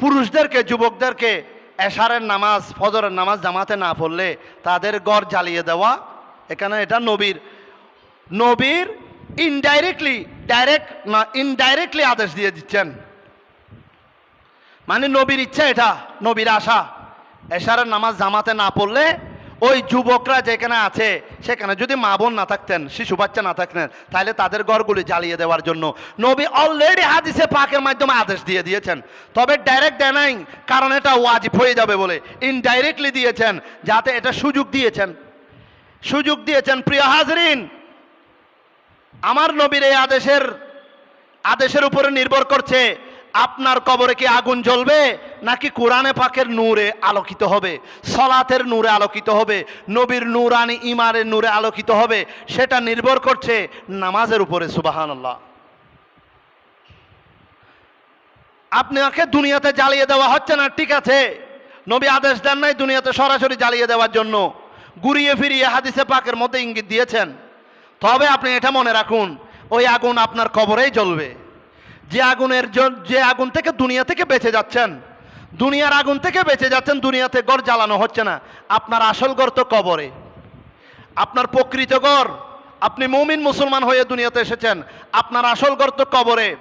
পুরুষদেরকে, যুবকদেরকে এশারের নামাজ, ফজরের নামাজ জামাতে না পড়লে তাদের ঘর জ্বালিয়ে দেওয়া, এখানে এটা নবীর ইনডাইরেক্টলি, ডাইরেক্ট না ইনডাইরেক্টলি আদেশ দিয়ে দিচ্ছেন। মানে নবীর ইচ্ছা, এটা নবীর আশা। এশারের নামাজ জামাতে না পড়লে ওই যুবকরা যেখানে আছে সেখানে যদি মা বোন না থাকতেন, শিশু বাচ্চা না থাকতেন, তাহলে তাদের ঘরগুলি জ্বালিয়ে দেওয়ার জন্য নবী অলরেডি হাদিসে পাকের মাধ্যমে আদেশ দিয়ে দিয়েছেন। তবে ডাইরেক্ট দেয় নাই, কারণ এটা ওয়াজিব হয়ে যাবে বলে। ইনডাইরেক্টলি দিয়েছেন, যাতে এটা সুযোগ দিয়েছেন। প্রিয় হাজরিন, আমার নবীর এই আদেশের উপরে নির্ভর করছে আপনার কবরে কি আগুন জ্বলবে নাকি কোরআনে পাকের নূরে আলোকিত হবে, সলাতের নূরে আলোকিত হবে, নবীর নূরানি ইমানের নূরে আলোকিত হবে। সেটা নির্ভর করছে নামাজের উপরে। সুবহানাল্লাহ। আপনাকে দুনিয়াতে জ্বালিয়ে দেওয়া হচ্ছে না, ঠিক আছে, নবী আদেশ দেন নাই দুনিয়াতে সরাসরি জ্বালিয়ে দেওয়ার জন্য, ঘুরিয়ে ফিরিয়ে হাদিসে পাকের মধ্যে ইঙ্গিত দিয়েছেন। তবে আপনি এটা মনে রাখুন, ওই আগুন আপনার কবরেই জ্বলবে। যে আগুন থেকে দুনিয়া থেকে বেঁচে যাচ্ছেন, দুনিয়ার আগুন থেকে বেঁচে যাচ্ছেন, দুনিয়াতে ঘর জ্বালানো হচ্ছে না, আপনার আসল ঘর তো কবরে। আপনার প্রকৃত ঘর, আপনি মুমিন মুসলমান হয়ে দুনিয়াতে এসেছেন, আপনার আসল ঘর তো কবরে।